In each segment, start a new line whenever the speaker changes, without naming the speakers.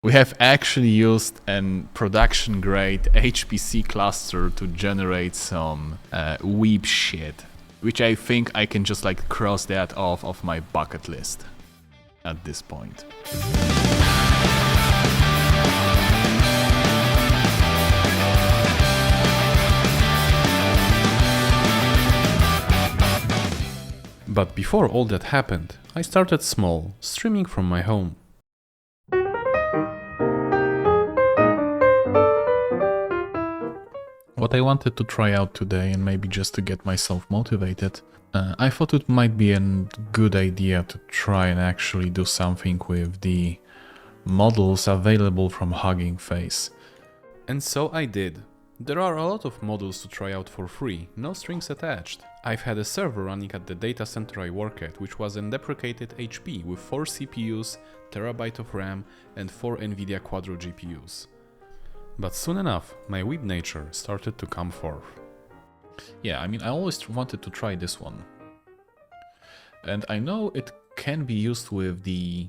We have actually used an production-grade HPC cluster to generate some weeb shit, which I think I can just like cross that off of my bucket list at this point.
But before all that happened, I started small, streaming from my home. What I wanted to try out today, and maybe just to get myself motivated, I thought it might be a good idea to try and actually do something with the models available from Hugging Face. And so I did. There are a lot of models to try out for free, no strings attached. I've had a server running at the data center I work at, which was an deprecated HP with 4 CPUs, terabyte of RAM and 4 NVIDIA Quadro GPUs. But soon enough, my weeb nature started to come forth.
Yeah, I mean, I always wanted to try this one. And I know it can be used with the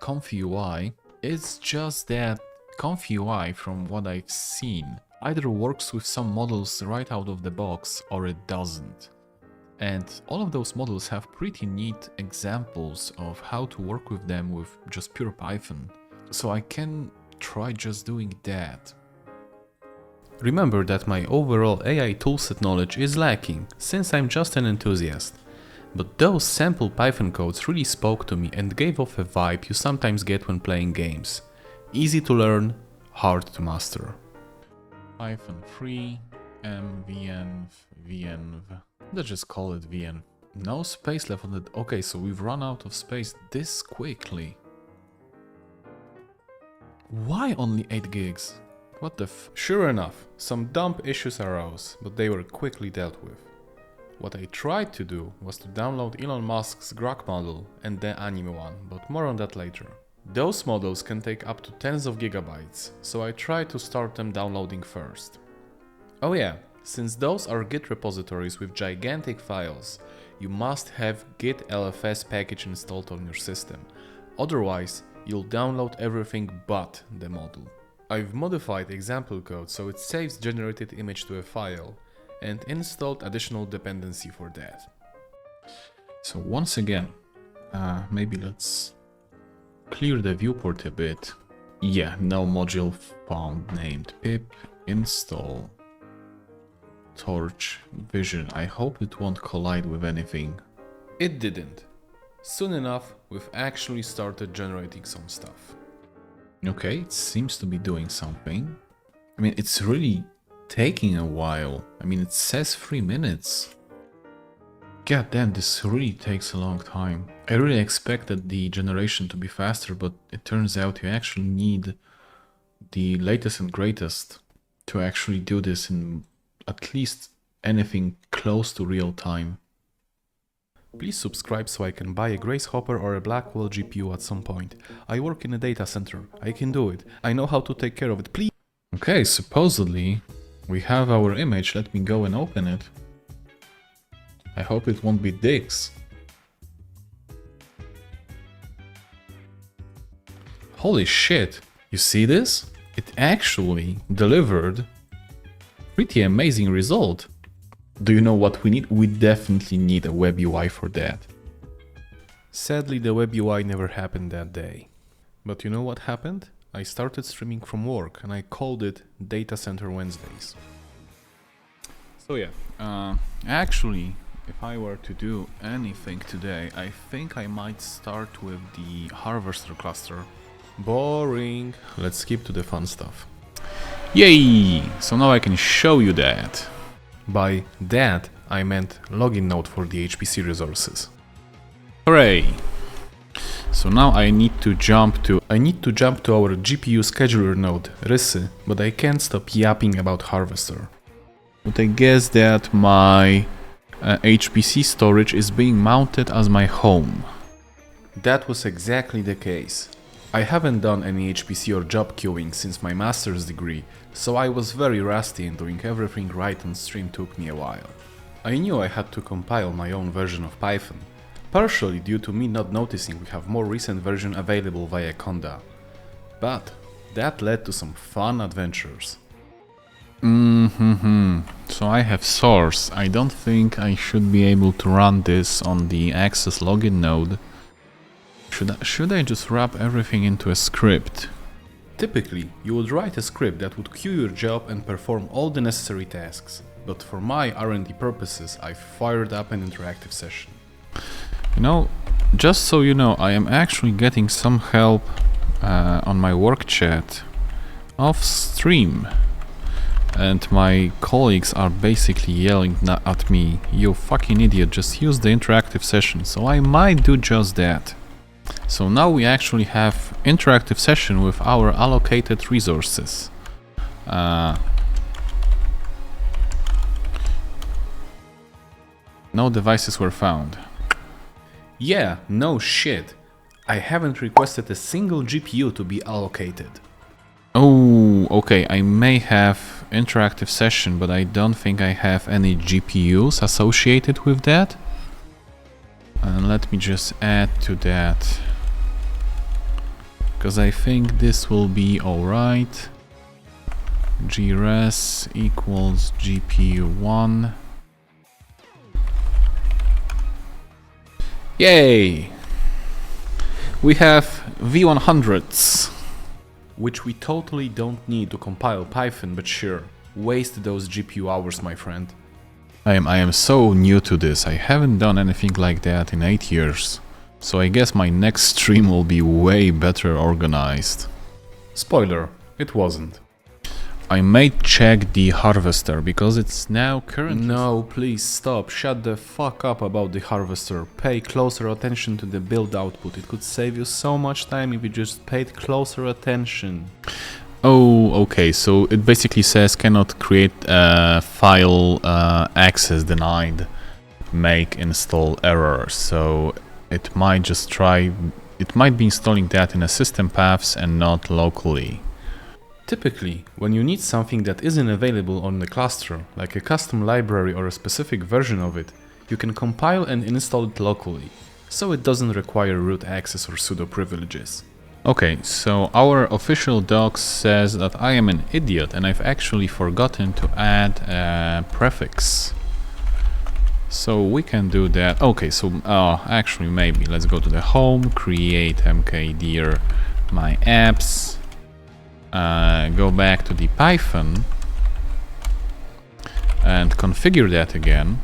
Comfy UI. It's just that Comfy UI, from what I've seen, either works with some models right out of the box or it doesn't. And all of those models have pretty neat examples of how to work with them with just pure Python. So I can try just doing that.
Remember that my overall AI toolset knowledge is lacking, since I'm just an enthusiast. But those sample Python codes really spoke to me and gave off a vibe you sometimes get when playing games. Easy to learn, hard to master.
Python 3, mvenv, venv. Let's just call it venv. No space left on it. Okay, so we've run out of space this quickly. Why only 8 gigs? What the f...
Sure enough, some dump issues arose, but they were quickly dealt with. What I tried to do was to download Elon Musk's Grok model and the anime one, but more on that later. Those models can take up to tens of gigabytes, so I tried to start them downloading first. Oh yeah, since those are Git repositories with gigantic files, you must have Git LFS package installed on your system, otherwise you'll download everything but the model. I've modified example code so it saves generated image to a file, and installed additional dependency for that.
So once again, maybe let's clear the viewport a bit. Yeah, no module found named pip install torch vision. I hope it won't collide with anything.
It didn't. Soon enough, we've actually started generating some stuff.
Okay, it seems to be doing something. I mean, it's really taking a while. I mean, it says 3 minutes. God damn, this really takes a long time. I really expected the generation to be faster, but it turns out you actually need the latest and greatest to actually do this in at least anything close to real time.
Please subscribe so I can buy a Grace Hopper or a Blackwell GPU at some point. I work in a data center. I can do it. I know how to take care of it. Please.
Okay, supposedly we have our image. Let me go and open it. I hope it won't be dicks. Holy shit, you see this? It actually delivered pretty amazing result. Do you know what we need? We definitely need a web UI for that.
Sadly, the web UI never happened that day. But you know what happened? I started streaming from work and I called it Datacenter Wednesdays.
So yeah, actually, if I were to do anything today, I think I might start with the Harvester cluster.
Boring. Let's skip to the fun stuff.
Yay! So now I can show you that.
By that, I meant login node for the HPC resources.
Hooray! So now I need to jump to our GPU scheduler node, Rysy, but I can't stop yapping about Harvester. But I guess that my HPC storage is being mounted as my home.
That was exactly the case. I haven't done any HPC or job queuing since my master's degree, so I was very rusty and doing everything right on stream took me a while. I knew I had to compile my own version of Python, partially due to me not noticing we have more recent version available via Conda. But that led to some fun adventures.
So I have source. I don't think I should be able to run this on the access login node. Should I just wrap everything into a script?
Typically, you would write a script that would queue your job and perform all the necessary tasks. But for my R&D purposes, I fired up an interactive session.
You know, just so you know, I am actually getting some help on my work chat off stream. And my colleagues are basically yelling at me, "You fucking idiot, just use the interactive session." So I might do just that. So now we actually have interactive session with our allocated resources. No devices were found.
Yeah, no shit. I haven't requested a single GPU to be allocated.
Oh, okay, I may have interactive session, but I don't think I have any GPUs associated with that. And let me just add to that, because I think this will be alright. gres equals GPU1. Yay! We have V100s.
Which we totally don't need to compile Python, but sure, waste those GPU hours, my friend.
I am so new to this. I haven't done anything like that in 8 years. So I guess my next stream will be way better organized.
Spoiler, it wasn't.
I may check the harvester because it's now currently...
No, please stop. Shut the fuck up about the harvester. Pay closer attention to the build output. It could save you so much time if you just paid closer attention.
Oh, okay, so it basically says cannot create file access denied, make install error. So it might just try... It might be installing that in a system paths and not locally.
Typically, when you need something that isn't available on the cluster, like a custom library or a specific version of it, you can compile and install it locally, so it doesn't require root access or sudo privileges.
Okay, so our official docs says that I am an idiot and I've actually forgotten to add a prefix. So we can do that. Okay, so actually maybe let's go to the home, create mkdir my apps. Go back to the Python and configure that again.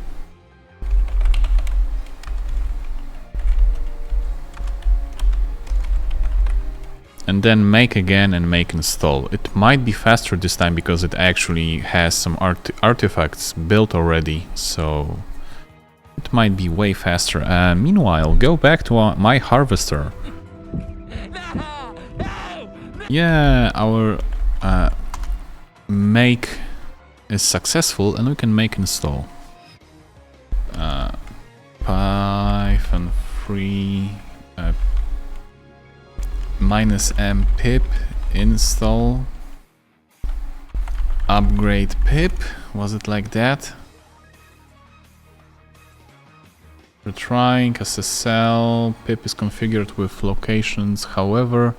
And then make again and make install. It might be faster this time because it actually has some artifacts built already, so it might be way faster. Meanwhile, go back to my harvester. Yeah, our make is successful and we can make install. Python free -m pip install upgrade pip. Was it like that? We're trying SSL pip is configured with locations, however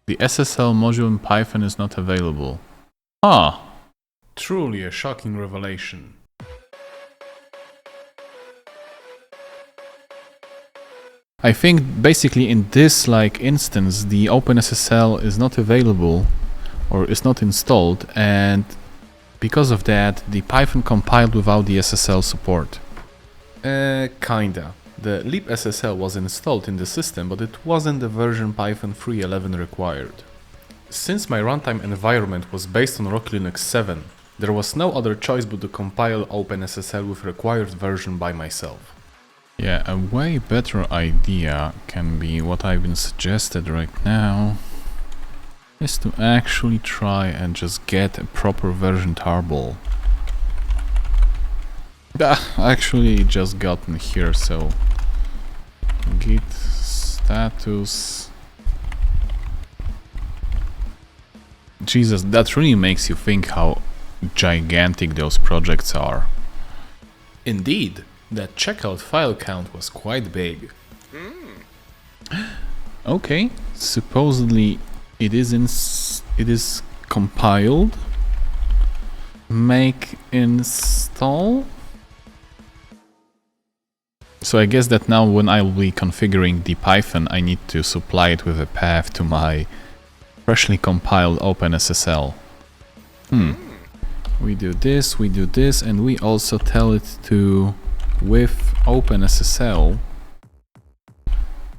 the SSL module in Python is not available. Ah!
Truly a shocking revelation.
I think basically in this instance the OpenSSL is not available or is not installed, and because of that the Python compiled without the SSL support.
Kinda. The libSSL was installed in the system, but it wasn't the version Python 3.11 required. Since my runtime environment was based on Rocky Linux 7, there was no other choice but to compile OpenSSL with required version by myself.
Yeah, a way better idea can be what I've been suggested right now is to actually try and just get a proper version tarball. Actually just gotten here, so git status. Jesus, that really makes you think how gigantic those projects are.
Indeed, that checkout file count was quite big.
Okay, supposedly It is compiled. Make install. So I guess that now when I will be configuring the Python, I need to supply it with a path to my freshly compiled OpenSSL. We do this, and we also tell it to with OpenSSL,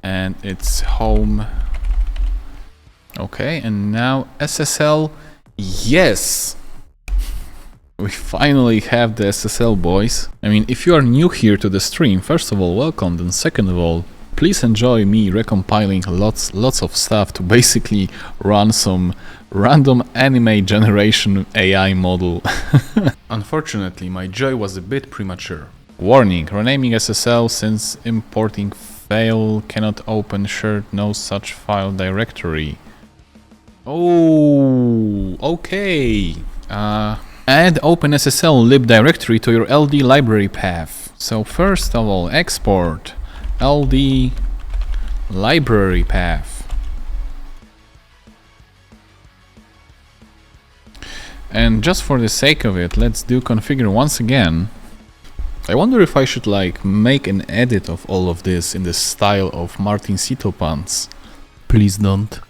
and it's home. Okay, and now SSL, yes! We finally have the SSL, boys. I mean, if you are new here to the stream, first of all, welcome, then second of all, please enjoy me recompiling lots of stuff to basically run some random anime generation AI model.
Unfortunately, my joy was a bit premature.
Warning, renaming SSL since importing fail, cannot open shared no such file directory. Oh, okay. Add OpenSSL lib directory to your LD library path. So first of all, export LD library path. And just for the sake of it, let's do configure once again. I wonder if I should like make an edit of all of this in the style of Martin Sitopants.
Please don't.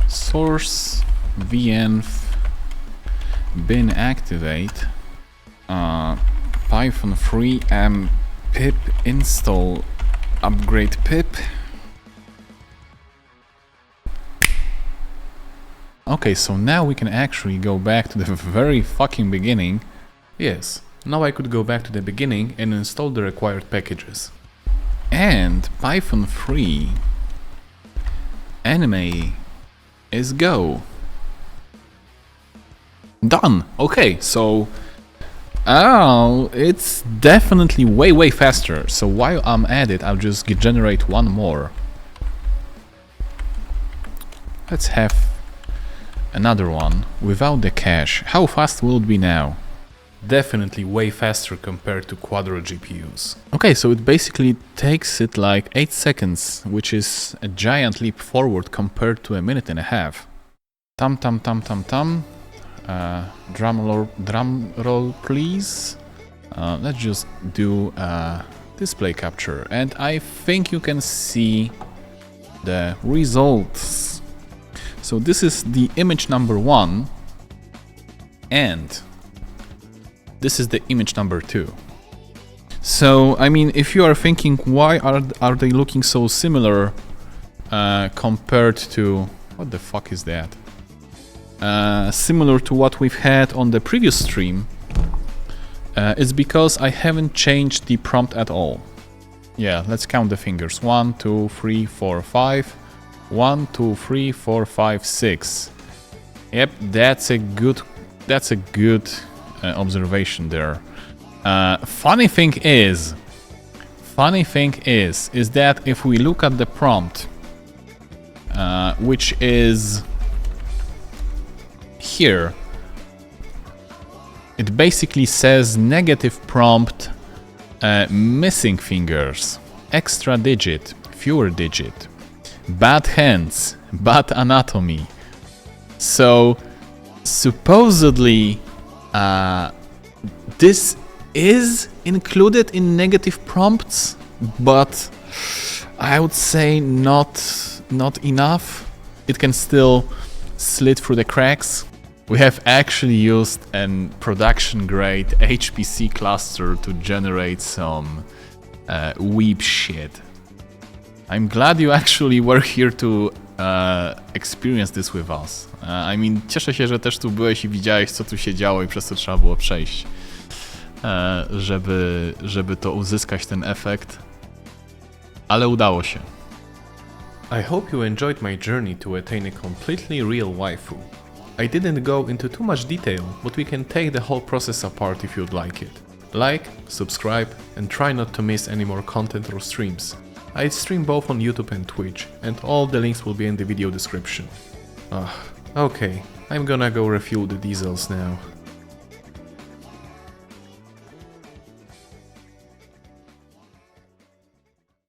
Source venv bin activate python 3 pip install upgrade pip. Okay, so now we can actually go back to the very fucking beginning.
Yes, now I could go back to the beginning and install the required packages.
And Python 3 anime is go. Done. Okay, so it's definitely way faster. So while I'm at it, I'll just generate one more. Let's have another one without the cache. How fast will it be now?
Definitely way faster compared to Quadro GPUs.
Okay, so it basically takes it like 8 seconds, which is a giant leap forward compared to a minute and a half. Tam. Drum roll, please. Let's just do display capture, and I think you can see the results. So this is the image number 1, and this is the image number 2. So I mean, if you are thinking why are they looking so similar compared to what the fuck is that? Similar to what we've had on the previous stream, is because I haven't changed the prompt at all. Yeah, let's count the fingers. 1, 2, 3, 4, 5. 1, 2, 3, 4, 5, 6. Yep, that's a good observation there. Funny thing is that if we look at the prompt, which is here, it basically says negative prompt, missing fingers, extra digit, fewer digit, bad hands, bad anatomy. So supposedly this is included in negative prompts, but I would say not enough. It can still slid through the cracks. We have actually used a production grade HPC cluster to generate some weeb shit. I'm glad you actually were here to experience this with us. I mean, cieszę się, że też tu byłeś i widziałeś, co tu się działo i przez co trzeba było przejść, żeby to uzyskać ten efekt. Ale udało się.
I hope you enjoyed my journey to attain a completely real waifu. I didn't go into too much detail, but we can take the whole process apart if you'd like it. Like, subscribe, and try not to miss any more content or streams. I stream both on YouTube and Twitch, and all the links will be in the video description. Okay, I'm gonna go refuel the diesels now.